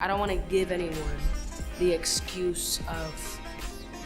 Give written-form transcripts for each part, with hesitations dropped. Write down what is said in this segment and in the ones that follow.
I don't want to give anyone the excuse of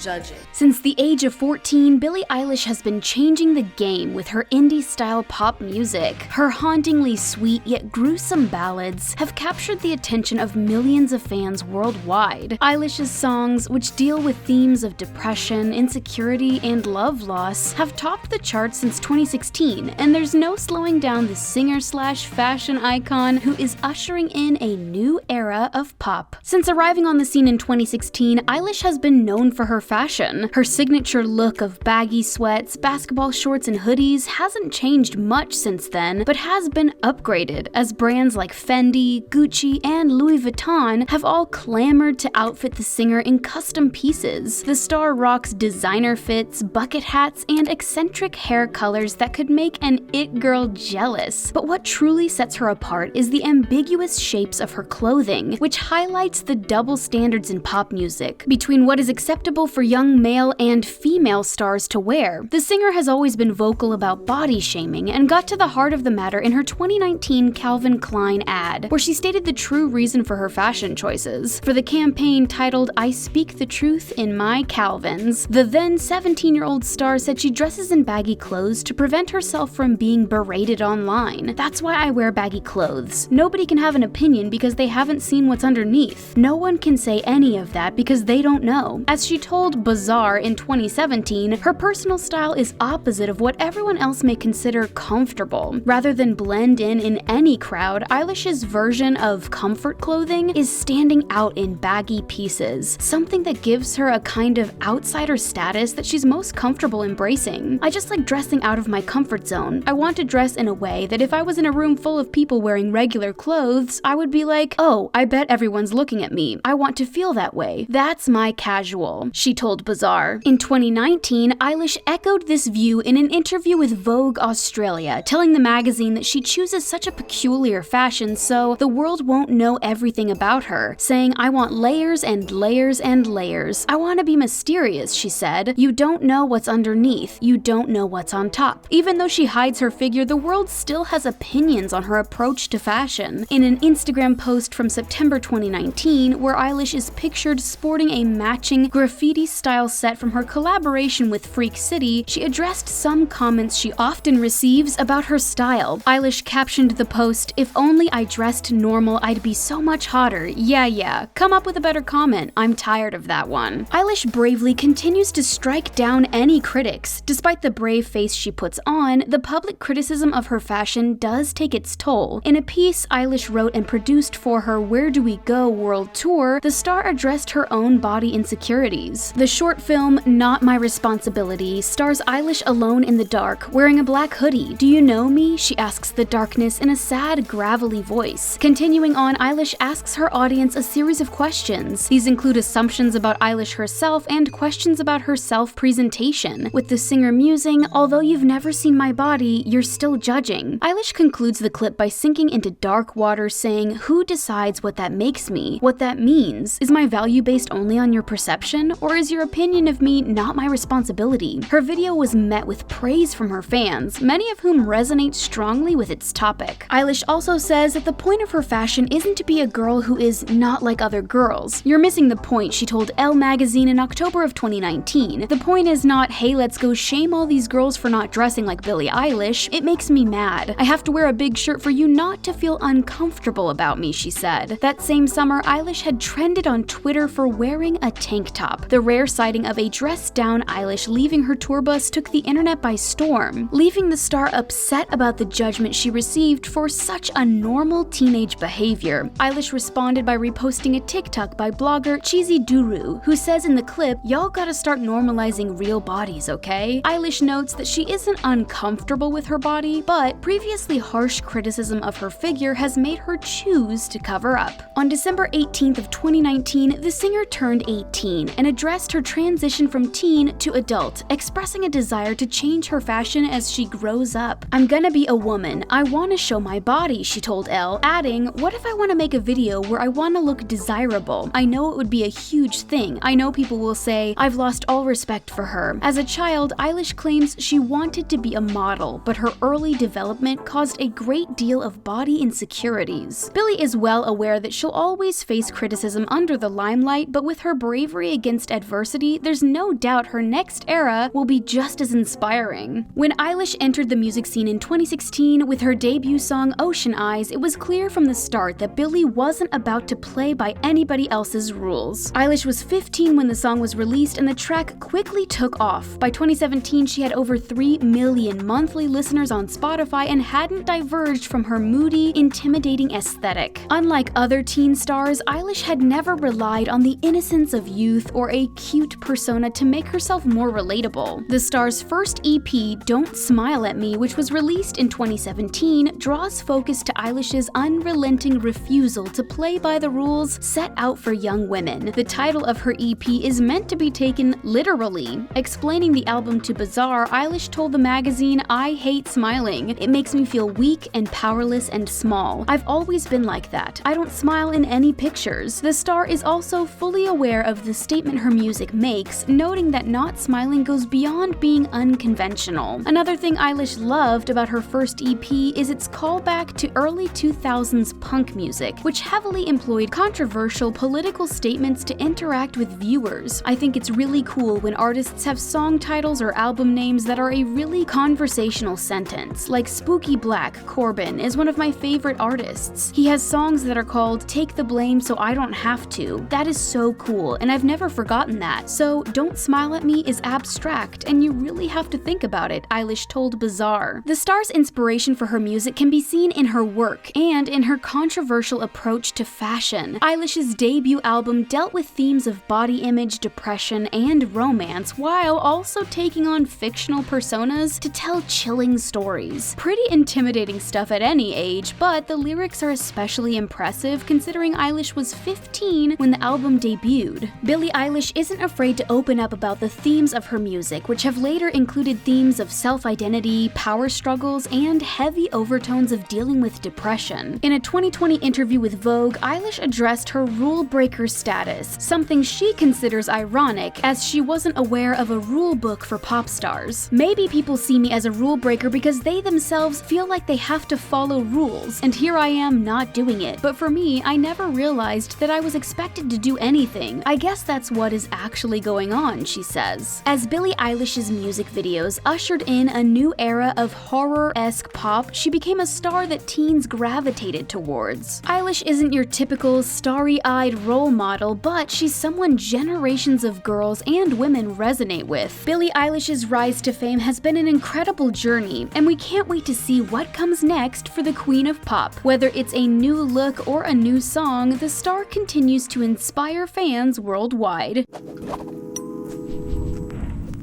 judging. Since the age of 14, Billie Eilish has been changing the game with her indie-style pop music. Her hauntingly sweet yet gruesome ballads have captured the attention of millions of fans worldwide. Eilish's songs, which deal with themes of depression, insecurity, and love loss, have topped the charts since 2016, and there's no slowing down the singer-slash-fashion icon who is ushering in a new era of pop. Since arriving on the scene in 2016, Eilish has been known for her fashion. Her signature look of baggy sweats, basketball shorts, and hoodies hasn't changed much since then, but has been upgraded as brands like Fendi, Gucci, and Louis Vuitton have all clamored to outfit the singer in custom pieces. The star rocks designer fits, bucket hats, and eccentric hair colors that could make an it girl jealous. But what truly sets her apart is the ambiguous shapes of her clothing, which highlights the double standards in pop music between what is acceptable for young male and female stars to wear. The singer has always been vocal about body shaming and got to the heart of the matter in her 2019 Calvin Klein ad, where she stated the true reason for her fashion choices. For the campaign titled "I Speak the Truth in My Calvins," the then 17-year-old star said she dresses in baggy clothes to prevent herself from being berated online. "That's why I wear baggy clothes. Nobody can have an opinion because they haven't seen what's underneath. No one can say any of that because they don't know." As she told Bazaar in 2017, her personal style is opposite of what everyone else may consider comfortable. Rather than blend in any crowd, Eilish's version of comfort clothing is standing out in baggy pieces, something that gives her a kind of outsider status that she's most comfortable embracing. "I just like dressing out of my comfort zone. I want to dress in a way that if I was in a room full of people wearing regular clothes, I would be like, oh, I bet everyone's looking at me. I want to feel that way. That's my casual," she told Bazaar. In 2019, Eilish echoed this view in an interview with Vogue Australia, telling the magazine that she chooses such a peculiar fashion so the world won't know everything about her, saying, "I want layers and layers and layers. I want to be mysterious," she said. "You don't know what's underneath. You don't know what's on top." Even though she hides her figure, the world still has opinions on her approach to fashion. In an Instagram post from September 2019, where Eilish is pictured sporting a matching graffiti-style set from her collaboration with Freak City, she addressed some comments she often receives about her style. Eilish captioned the post, "If only I dressed normal, I'd be so much hotter. Yeah, come up with a better comment. I'm tired of that one." Eilish bravely continues to strike down any critics. Despite the brave face she puts on, the public criticism of her fashion does take its toll. In a piece Eilish wrote and produced for her Where Do We Go world tour, the star addressed her own body insecurities. The short film Not My Responsibility stars Eilish alone in the dark, wearing a black hoodie. "Do you know me?" she asks the darkness in a sad, gravelly voice. Continuing on, Eilish asks her audience a series of questions. These include assumptions about Eilish herself and questions about her self-presentation, with the singer musing, "Although you've never seen my body, you're still judging." Eilish concludes the clip by sinking into dark water, saying, "Who decides what that makes me? What that means? Is my value based only on your perception? Or is your opinion of me not my responsibility?" Her video was met with praise from her fans, many of whom resonate strongly with its topic. Eilish also says that the point of her fashion isn't to be a girl who is not like other girls. "You're missing the point," she told Elle magazine in October of 2019. "The point is not, hey, let's go shame all these girls for not dressing like Billie Eilish. It makes me mad. I have to wear a big shirt for you not to feel uncomfortable about me," she said. That same summer, Eilish had trended on Twitter for wearing a tank top. The rare sighting of a dressed-down Eilish leaving her tour bus took the internet by storm, leaving the star upset about the judgment she received for such a normal teenage behavior. Eilish responded by reposting a TikTok by blogger Cheesy Duru, who says in the clip, "Y'all gotta start normalizing real bodies, okay?" Eilish notes that she isn't uncomfortable with her body, but previously harsh criticism of her figure has made her choose to cover up. On December 18th of 2019, the singer turned 18 and addressed addressed her transition from teen to adult, expressing a desire to change her fashion as she grows up. "I'm gonna be a woman. I wanna show my body," she told Elle, adding, "What if I wanna make a video where I wanna look desirable? I know it would be a huge thing. I know people will say I've lost all respect for her." As a child, Eilish claims she wanted to be a model, but her early development caused a great deal of body insecurities. Billie is well aware that she'll always face criticism under the limelight, but with her bravery against adversity, there's no doubt her next era will be just as inspiring. When Eilish entered the music scene in 2016 with her debut song Ocean Eyes, it was clear from the start that Billie wasn't about to play by anybody else's rules. Eilish was 15 when the song was released, and the track quickly took off. By 2017, she had over 3 million monthly listeners on Spotify and hadn't diverged from her moody, intimidating aesthetic. Unlike other teen stars, Eilish had never relied on the innocence of youth or a cute persona to make herself more relatable. The star's first EP, Don't Smile at Me, which was released in 2017, draws focus to Eilish's unrelenting refusal to play by the rules set out for young women. The title of her EP is meant to be taken literally. Explaining the album to Bazaar, Eilish told the magazine, "I hate smiling. It makes me feel weak and powerless and small. I've always been like that. I don't smile in any pictures." The star is also fully aware of the statement her music makes, noting that not smiling goes beyond being unconventional. Another thing Eilish loved about her first EP is its callback to early 2000s punk music, which heavily employed controversial political statements to interact with viewers. "I think it's really cool when artists have song titles or album names that are a really conversational sentence. Like Spooky Black, Corbin, is one of my favorite artists. He has songs that are called Take the Blame So I Don't Have To. That is so cool, and I've never forgotten that. So Don't Smile at Me is abstract, and you really have to think about it," Eilish told Bazaar. The star's inspiration for her music can be seen in her work and in her controversial approach to fashion. Eilish's debut album dealt with themes of body image, depression, and romance, while also taking on fictional personas to tell chilling stories. Pretty intimidating stuff at any age, but the lyrics are especially impressive considering Eilish was 15 when the album debuted. Billie Eilish isn't afraid to open up about the themes of her music, which have later included themes of self-identity, power struggles, and heavy overtones of dealing with depression. In a 2020 interview with Vogue, Eilish addressed her rule breaker status, something she considers ironic as she wasn't aware of a rule book for pop stars. "Maybe people see me as a rule breaker because they themselves feel like they have to follow rules, and here I am not doing it. But for me, I never realized that I was expected to do anything. I guess that's what is actually going on," she says. As Billie Eilish's music videos ushered in a new era of horror-esque pop, she became a star that teens gravitated towards. Eilish isn't your typical starry-eyed role model, but she's someone generations of girls and women resonate with. Billie Eilish's rise to fame has been an incredible journey, and we can't wait to see what comes next for the Queen of Pop. Whether it's a new look or a new song, the star continues to inspire fans worldwide.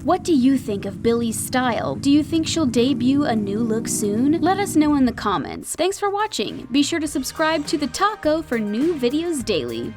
What do you think of Billie's style? Do you think she'll debut a new look soon? Let us know in the comments. Thanks for watching. Be sure to subscribe to The Taco for new videos daily.